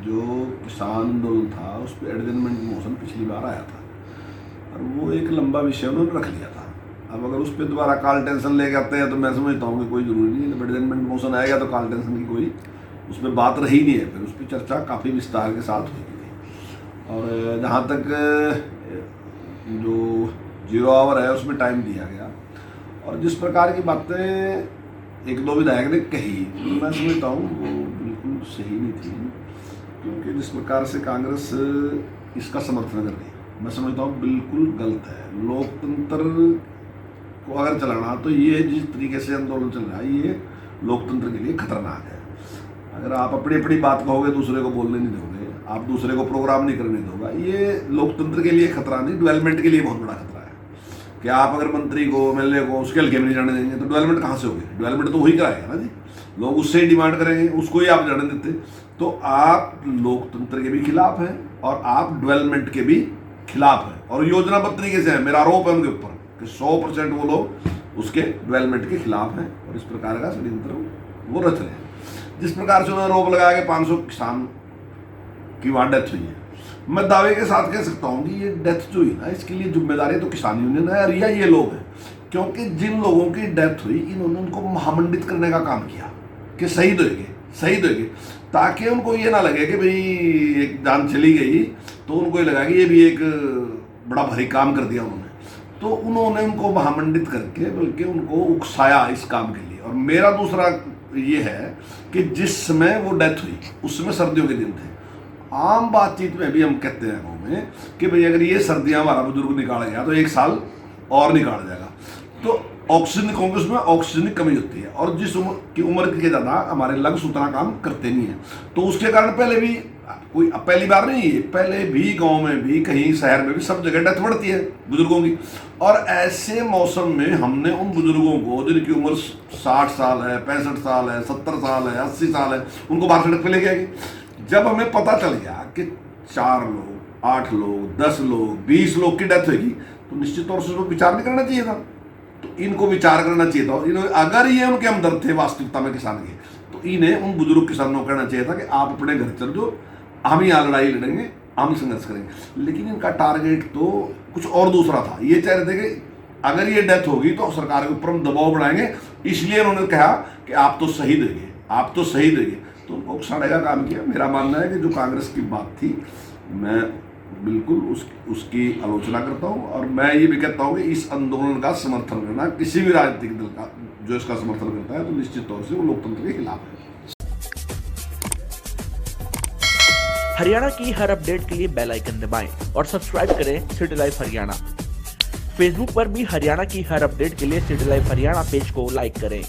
जो किसान आंदोलन था उस पर एडजमेंट मोशन पिछली बार आया था और वो एक लंबा विषय उन्होंने रख लिया था। अब अगर उस पर दोबारा कॉल टेंशन लेके आते हैं तो मैं समझता हूँ कि कोई ज़रूरी नहीं है। जब एडजमेंट मोशन आएगा तो कॉल टेंशन की कोई उस पर बात रही नहीं है। फिर उस पर चर्चा काफ़ी विस्तार के साथ हुई थी। और जहाँ तक जो 0 आवर है उसमें टाइम दिया गया और जिस प्रकार की बातें एक दो विधायक ने कही मैं समझता हूँ वो बिल्कुल सही नहीं थी, क्योंकि जिस प्रकार से कांग्रेस इसका समर्थन कर रही है मैं समझता हूँ बिल्कुल गलत है। लोकतंत्र को अगर चलाना तो ये जिस तरीके से आंदोलन चल रहा है ये लोकतंत्र के लिए खतरनाक है। अगर आप अपनी अपनी बात कहोगे दूसरे को बोलने नहीं दोगे, आप दूसरे को प्रोग्राम नहीं करने दोगा, ये लोकतंत्र के लिए खतरा नहीं डेवलपमेंट के लिए बहुत बड़ा खतरा है। कि आप अगर मंत्री को एमएलए को उसके हल्के में नहीं जाने देंगे तो डेवलपमेंट कहाँ से होगी? डेवलपमेंट तो वही कराएगा ना जी, लोग उससे ही डिमांड करेंगे, उसको ही आप जाने देते। तो आप लोकतंत्र के भी खिलाफ हैं और आप डेवलपमेंट के भी खिलाफ हैं और योजनाबद्ध तरीके से है। मेरा आरोप है उनके ऊपर कि 100% वो लोग उसके डेवलपमेंट के खिलाफ हैं और इस प्रकार का षड्यंत्र वो रच रहे हैं। जिस प्रकार से उन्होंने आरोप लगाया कि 500 किसान की वहाँ डेथ हुई है, मैं दावे के साथ कह सकता हूँ कि ये डेथ जो हुई ना इसके लिए जिम्मेदारी तो किसान यूनियन है और ये लोग हैं। क्योंकि जिन लोगों की डेथ हुई इन्होंने उनको महामंडित करने का काम किया कि शहीद होएंगे, ताकि उनको ये ना लगे कि भाई एक जान चली गई तो उनको ये लगा कि ये भी एक बड़ा भारी काम कर दिया उन्होंने। तो उन्होंने उनको महामंडित करके बल्कि उनको उकसाया इस काम के लिए। और मेरा दूसरा ये है कि जिस समय वो डेथ हुई उस समय सर्दियों के दिन थे। आम बातचीत में भी हम कहते हैं गाँव में कि भाई अगर ये सर्दियाँ हमारा बुजुर्ग निकाल गया तो 1 साल और निकाल जाएगा। तो ऑक्सीजन कांग्रेस में ऑक्सीजन की कमी होती है और जिस उम्र की उम्र के ज़्यादा हमारे लंग्स उतना काम करते नहीं हैं। तो उसके कारण पहले भी कोई पहली बार नहीं है, पहले भी गांव में भी कहीं शहर में भी सब जगह डेथ बढ़ती है बुजुर्गों की। और ऐसे मौसम में हमने उन बुजुर्गों को जिनकी उम्र 60 साल है, 65 साल है, 70 साल है, 80 साल है, उनको बाहर सड़क पे लेके आएगी। जब हमें पता चल गया कि 4 लोग, 8 लोग, 10 लोग, 20 लोग की डेथ होगी तो निश्चित तौर से उसको विचार नहीं करना चाहिए था। तो इनको विचार करना चाहिए था। अगर ये उनके हमदर्द थे वास्तविकता में किसान के तो इन्हें उन बुजुर्ग किसानों को कहना चाहिए था कि आप अपने घर चल जाओ, हम यहाँ लड़ाई लड़ेंगे, हम संघर्ष करेंगे। लेकिन इनका टारगेट तो कुछ और दूसरा था। ये चाह रहे थे कि अगर ये डेथ होगी तो सरकार के ऊपर हम दबाव बढ़ाएंगे, इसलिए उन्होंने कहा कि आप तो शहीद होइए, आप तो शहीद होइए। तो उनको उकसाने का काम किया। मेरा मानना है कि जो कांग्रेस की बात थी मैं बिल्कुल उसकी आलोचना करता हूँ और मैं ये भी कहता हूँ कि इस आंदोलन का समर्थन करना किसी भी राजनीतिक दल का जो इसका समर्थन करता है तो निश्चित तौर से वो लोकतंत्र के खिलाफ है। हरियाणा की हर अपडेट के लिए बेल आइकन दबाएं और सब्सक्राइब करें सिटी लाइव हरियाणा। फेसबुक पर भी हरियाणा की हर अपडेट के लिए सिटी लाइव हरियाणा पेज को लाइक करें।